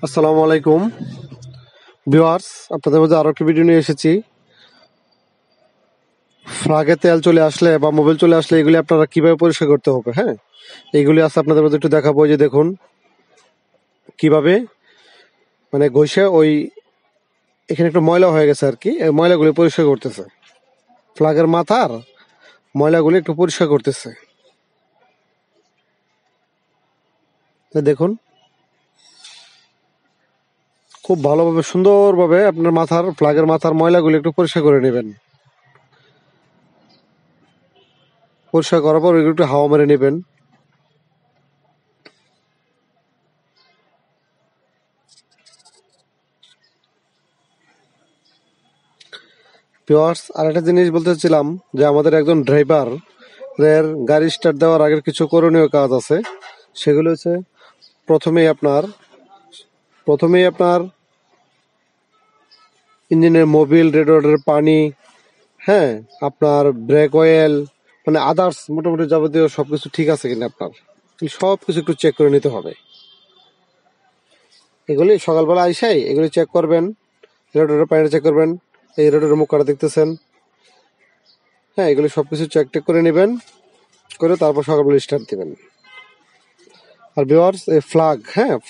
আসসালামু আলাইকুম ভিউয়ার্স, আপনাদের মধ্যে আরো একটা ভিডিও নিয়ে এসেছি। ফ্লাগে তেল চলে আসলে বা মোবিল চলে আসলে এগুলি আপনারা কিভাবে পরিষ্কার করতে হবে। হ্যাঁ, এইগুলি আছে আপনাদের মধ্যে একটু দেখাবো। যে দেখুন কিভাবে মানে ঘষে ওই এখানে একটু ময়লা হয়ে গেছে আর কি, এই ময়লাগুলি পরিষ্কার করতেছে। ফ্লাগের মাথার ময়লাগুলি একটু পরিষ্কার করতেছে। দেখুন খুব ভালোভাবে সুন্দরভাবে আপনার ফ্লাগের মাথার ময়লাগুলি একটু পরিষ্কার করে নেবেন। পরিষ্কার করার পর ওইগুলো একটু হাওয়া মেরে নেবেন। ভিউয়ার্স, আরেকটা জিনিস বলতে চাচ্ছিলাম যে আমাদের একজন ড্রাইভার এর গাড়ি স্টার্ট দেওয়ার আগের কিছু করণীয় কাজ আছে। সেগুলো হচ্ছে প্রথমেই আপনার ইঞ্জিনের মোবিল, রেডিয়েটরের পানি, হ্যাঁ, আপনার ব্রেক অয়েল, মানে আদার্স মোটামুটি যাবতীয় সবকিছু ঠিক আছে কিনা আপনার সবকিছু একটু চেক করে নিতে হবে। এগুলি সকালবেলা আইসাই এগুলি চেক করবেন। রেডিয়েটরের পানিটা চেক করবেন। এই রেডিয়েটরের মুখ কাটা দেখতেছেন, হ্যাঁ, এগুলি সবকিছু চেক টেক করে নেবেন, করে তারপর সকালবেলা স্টার্ট দিবেন। আর ভিউয়ার্স, এই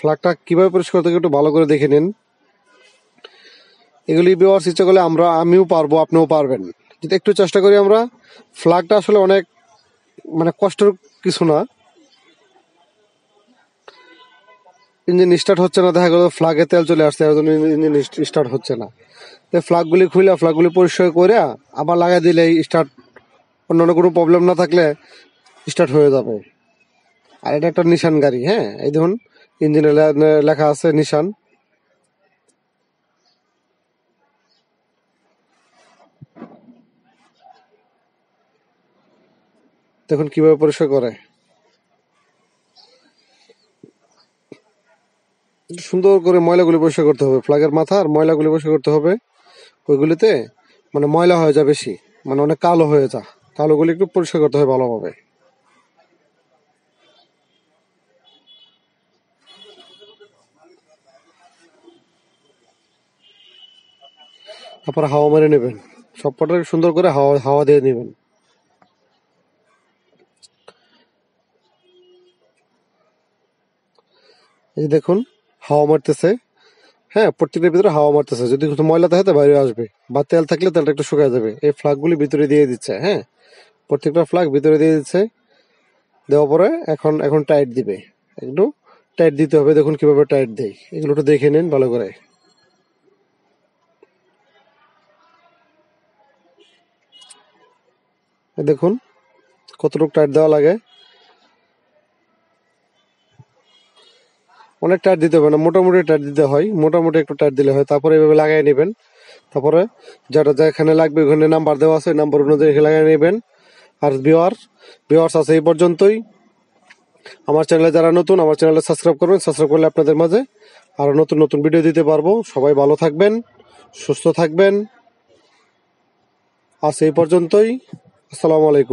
ফ্ল্যাগটা কিভাবে পরিষ্কার করতে একটু ভালো করে দেখে নিন। এগুলি ভিউয়ার্স ইচ্ছা করলে আমিও পারবো, আপনিও পারবেন যদি একটু চেষ্টা করি আমরা। ফ্ল্যাগটা আসলে অনেক মানে কষ্টের কিছু না। ইঞ্জিন স্টার্ট হচ্ছে না, দেখা গেল ফ্ল্যাগে তেল চলে আসছে, ইঞ্জিন স্টার্ট হচ্ছে না। তো ফ্ল্যাগগুলি খুলে ফ্ল্যাগগুলি পরিষ্কার করে আবার লাগাই দিলে স্টার্ট, অন্যান্য কোনো প্রবলেম না থাকলে স্টার্ট হয়ে যাবে। আর এটা একটা নিশান গাড়ি, হ্যাঁ, এই দেখুন ইঞ্জিনে লেখা আছে নিশান। দেখুন কিভাবে পরিষ্কার করে, সুন্দর করে ময়লাগুলি পরিষ্কার করতে হবে। ফ্ল্যাগের মাথার ময়লাগুলি পরিষ্কার করতে হবে। ওইগুলিতে মানে ময়লা হয়ে যায় বেশি, মানে অনেক কালো হয়ে যায়। কালোগুলি একটু পরিষ্কার করতে হবে ভালোভাবে। তারপর হাওয়া মেরে নেবেন, সবকটা সুন্দর করে হাওয়া হাওয়া দিয়ে নেবেন। এই দেখুন হাওয়া মারতেছে, হ্যাঁ, প্রত্যেকটার ভিতরে হাওয়া মারতেছে। যদি কিছু ময়লা থাকে বাইরে আসবে, বা তেল থাকলে তেলটা একটু শুকায় যাবে। এই ফ্ল্যাগগুলি ভিতরে দিয়ে দিচ্ছে, হ্যাঁ, প্রত্যেকটা ফ্ল্যাগ ভিতরে দিয়ে দিচ্ছে। দেওয়ার পরে এখন টাইট দিবে, একটু টাইট দিতে হবে। দেখুন কিভাবে টাইট দেয়, এগুলো একটু দেখে নিন ভালো করে। দেখুন কতটুকু টাইট দেওয়া লাগে। অনেক টাইট দিতে হবে না, মোটামুটি টাইট দিতে হয়, মোটামুটি একটু টাইট দিলে হয়। তারপরে এভাবে লাগাই নেবেন। তারপরে যেখানে লাগবে ওখানে নাম্বার দেওয়া আছে, নাম্বার অনুযায়ী লাগাই নেবেন। আর ভিউয়ার্স আছে এই পর্যন্তই। আমার চ্যানেলে যারা নতুন, আমার চ্যানেলে সাবস্ক্রাইব করবেন। সাবস্ক্রাইব করলে আপনাদের মাঝে আরো নতুন নতুন ভিডিও দিতে পারবো। সবাই ভালো থাকবেন, সুস্থ থাকবেন। আজ এই পর্যন্তই। আসসালামু আলাইকুম।